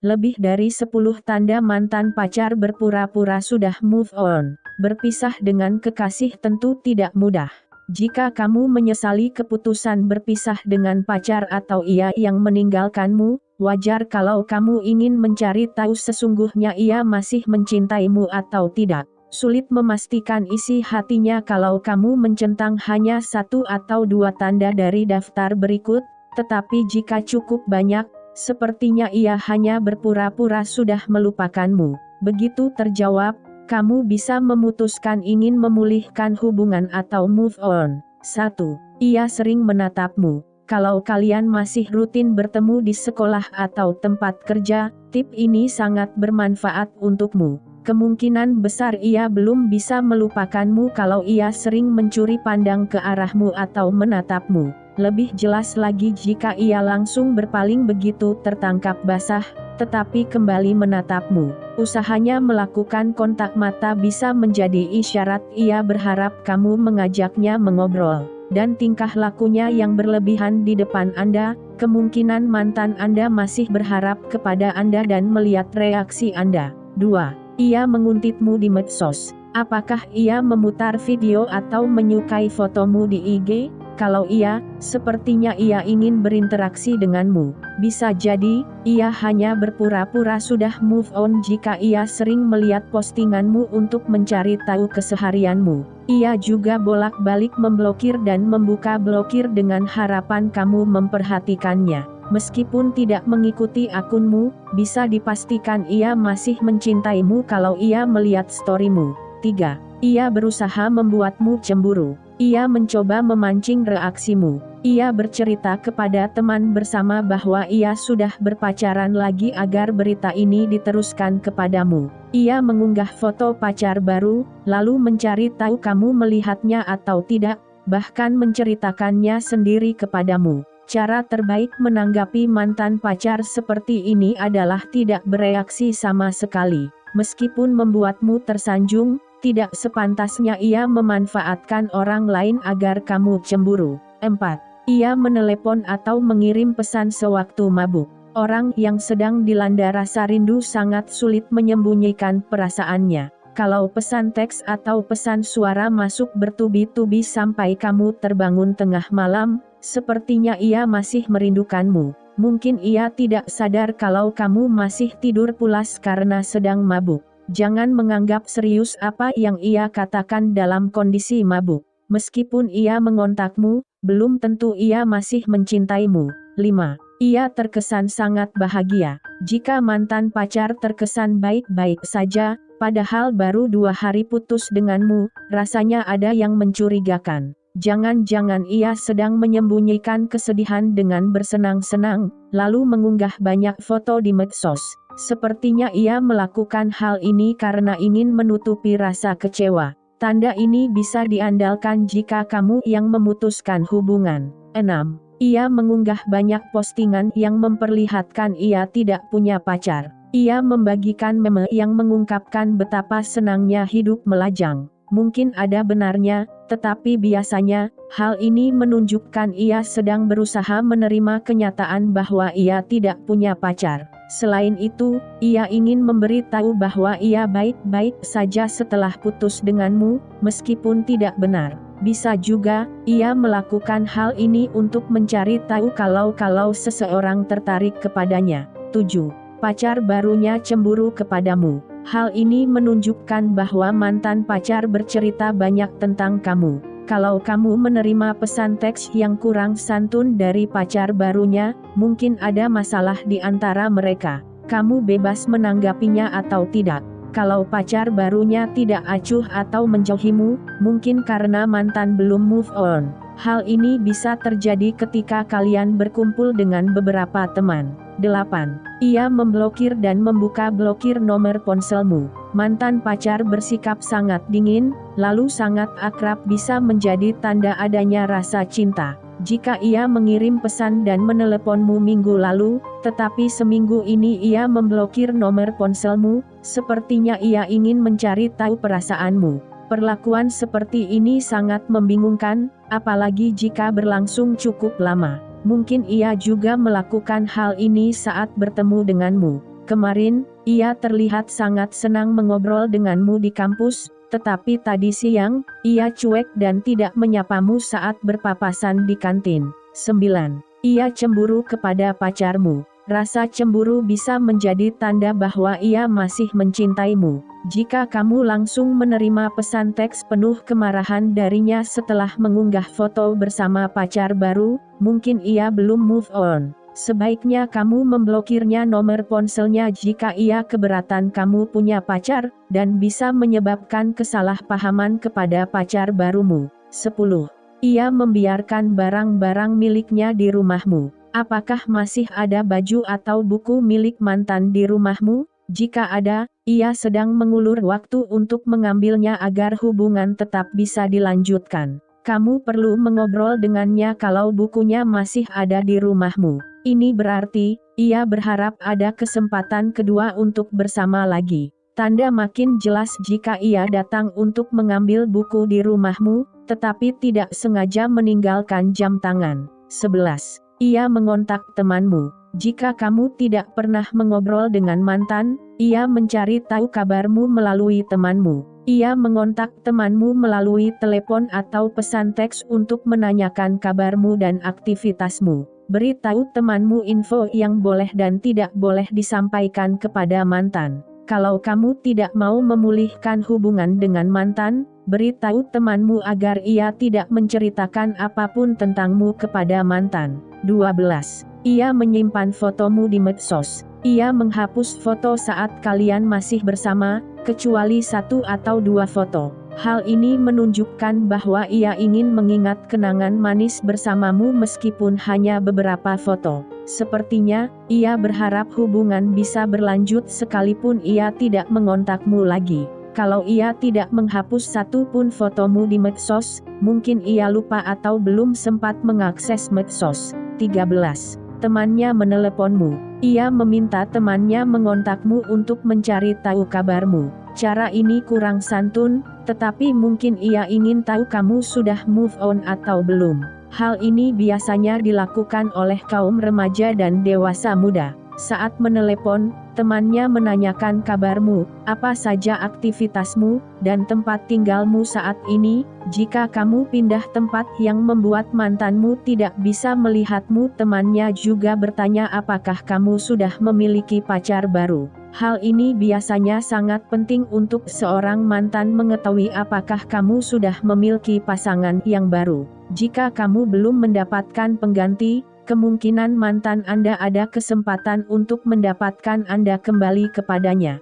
Lebih dari 10 tanda mantan pacar berpura-pura sudah move on. Berpisah dengan kekasih tentu tidak mudah. Jika kamu menyesali keputusan berpisah dengan pacar atau ia yang meninggalkanmu, wajar kalau kamu ingin mencari tahu sesungguhnya ia masih mencintaimu atau tidak. Sulit memastikan isi hatinya kalau kamu mencentang hanya satu atau dua tanda dari daftar berikut, tetapi jika cukup banyak, sepertinya ia hanya berpura-pura sudah melupakanmu. Begitu terjawab, kamu bisa memutuskan ingin memulihkan hubungan atau move on. 1. Ia sering menatapmu. Kalau kalian masih rutin bertemu di sekolah atau tempat kerja, tip ini sangat bermanfaat untukmu. Kemungkinan besar ia belum bisa melupakanmu kalau ia sering mencuri pandang ke arahmu atau menatapmu. Lebih jelas lagi jika ia langsung berpaling begitu tertangkap basah, tetapi kembali menatapmu. Usahanya melakukan kontak mata bisa menjadi isyarat ia berharap kamu mengajaknya mengobrol. Dan tingkah lakunya yang berlebihan di depan Anda, kemungkinan mantan Anda masih berharap kepada Anda dan melihat reaksi Anda. 2. Ia menguntitmu di medsos. Apakah ia memutar video atau menyukai fotomu di IG? Kalau iya, sepertinya ia ingin berinteraksi denganmu. Bisa jadi, ia hanya berpura-pura sudah move on jika ia sering melihat postinganmu untuk mencari tahu keseharianmu. Ia juga bolak-balik memblokir dan membuka blokir dengan harapan kamu memperhatikannya. Meskipun tidak mengikuti akunmu, bisa dipastikan ia masih mencintaimu kalau ia melihat storymu. 3. Ia berusaha membuatmu cemburu. Ia mencoba memancing reaksimu. Ia bercerita kepada teman bersama bahwa ia sudah berpacaran lagi agar berita ini diteruskan kepadamu. Ia mengunggah foto pacar baru, lalu mencari tahu kamu melihatnya atau tidak, bahkan menceritakannya sendiri kepadamu. Cara terbaik menanggapi mantan pacar seperti ini adalah tidak bereaksi sama sekali. Meskipun membuatmu tersanjung, tidak sepantasnya ia memanfaatkan orang lain agar kamu cemburu. 4. Ia menelepon atau mengirim pesan sewaktu mabuk. Orang yang sedang dilanda rasa rindu sangat sulit menyembunyikan perasaannya. Kalau pesan teks atau pesan suara masuk bertubi-tubi sampai kamu terbangun tengah malam, sepertinya ia masih merindukanmu. Mungkin ia tidak sadar kalau kamu masih tidur pulas karena sedang mabuk. Jangan menganggap serius apa yang ia katakan dalam kondisi mabuk. Meskipun ia mengontakmu, belum tentu ia masih mencintaimu. 5. Ia terkesan sangat bahagia. Jika mantan pacar terkesan baik-baik saja, padahal baru 2 hari putus denganmu, rasanya ada yang mencurigakan. Jangan-jangan ia sedang menyembunyikan kesedihan dengan bersenang-senang, lalu mengunggah banyak foto di medsos. Sepertinya ia melakukan hal ini karena ingin menutupi rasa kecewa. Tanda ini bisa diandalkan jika kamu yang memutuskan hubungan. 6. Ia mengunggah banyak postingan yang memperlihatkan ia tidak punya pacar. Ia membagikan meme yang mengungkapkan betapa senangnya hidup melajang. Mungkin ada benarnya, tetapi biasanya, hal ini menunjukkan ia sedang berusaha menerima kenyataan bahwa ia tidak punya pacar. Selain itu, ia ingin memberitahu bahwa ia baik-baik saja setelah putus denganmu, meskipun tidak benar. Bisa juga, ia melakukan hal ini untuk mencari tahu kalau seseorang tertarik kepadanya. 7. Pacar barunya cemburu kepadamu. Hal ini menunjukkan bahwa mantan pacar bercerita banyak tentang kamu. Kalau kamu menerima pesan teks yang kurang santun dari pacar barunya, mungkin ada masalah di antara mereka. Kamu bebas menanggapinya atau tidak. Kalau pacar barunya tidak acuh atau menjauhimu, mungkin karena mantan belum move on. Hal ini bisa terjadi ketika kalian berkumpul dengan beberapa teman. 8. Ia memblokir dan membuka blokir nomor ponselmu. Mantan pacar bersikap sangat dingin, lalu sangat akrab bisa menjadi tanda adanya rasa cinta. Jika ia mengirim pesan dan meneleponmu minggu lalu, tetapi seminggu ini ia memblokir nomor ponselmu, sepertinya ia ingin mencari tahu perasaanmu. Perlakuan seperti ini sangat membingungkan, apalagi jika berlangsung cukup lama. Mungkin ia juga melakukan hal ini saat bertemu denganmu. Kemarin, ia terlihat sangat senang mengobrol denganmu di kampus, tetapi tadi siang, ia cuek dan tidak menyapamu saat berpapasan di kantin. 9. Ia cemburu kepada pacarmu. Rasa cemburu bisa menjadi tanda bahwa ia masih mencintaimu. Jika kamu langsung menerima pesan teks penuh kemarahan darinya setelah mengunggah foto bersama pacar baru, mungkin ia belum move on. Sebaiknya kamu memblokirnya nomor ponselnya jika ia keberatan kamu punya pacar, dan bisa menyebabkan kesalahpahaman kepada pacar barumu. 10. Ia membiarkan barang-barang miliknya di rumahmu. Apakah masih ada baju atau buku milik mantan di rumahmu? Jika ada, ia sedang mengulur waktu untuk mengambilnya agar hubungan tetap bisa dilanjutkan. Kamu perlu mengobrol dengannya kalau bukunya masih ada di rumahmu. Ini berarti, ia berharap ada kesempatan kedua untuk bersama lagi. Tanda makin jelas jika ia datang untuk mengambil buku di rumahmu, tetapi tidak sengaja meninggalkan jam tangan. 11. Ia mengontak temanmu. Jika kamu tidak pernah mengobrol dengan mantan, ia mencari tahu kabarmu melalui temanmu. Ia mengontak temanmu melalui telepon atau pesan teks untuk menanyakan kabarmu dan aktivitasmu. Beritahu temanmu info yang boleh dan tidak boleh disampaikan kepada mantan. Kalau kamu tidak mau memulihkan hubungan dengan mantan, beritahu temanmu agar ia tidak menceritakan apapun tentangmu kepada mantan. 12. Ia menyimpan fotomu di medsos. Ia menghapus foto saat kalian masih bersama, kecuali 1 atau 2 foto. Hal ini menunjukkan bahwa ia ingin mengingat kenangan manis bersamamu meskipun hanya beberapa foto. Sepertinya, ia berharap hubungan bisa berlanjut sekalipun ia tidak mengontakmu lagi. Kalau ia tidak menghapus 1 pun fotomu di medsos, mungkin ia lupa atau belum sempat mengakses medsos. 13. Temannya meneleponmu. Ia meminta temannya mengontakmu untuk mencari tahu kabarmu. Cara ini kurang santun, tetapi mungkin ia ingin tahu kamu sudah move on atau belum. Hal ini biasanya dilakukan oleh kaum remaja dan dewasa muda. Saat menelepon, temannya menanyakan kabarmu, apa saja aktivitasmu, dan tempat tinggalmu saat ini. Jika kamu pindah tempat yang membuat mantanmu tidak bisa melihatmu, temannya juga bertanya apakah kamu sudah memiliki pacar baru. Hal ini biasanya sangat penting untuk seorang mantan mengetahui apakah kamu sudah memiliki pasangan yang baru. Jika kamu belum mendapatkan pengganti, kemungkinan mantan Anda ada kesempatan untuk mendapatkan Anda kembali kepadanya.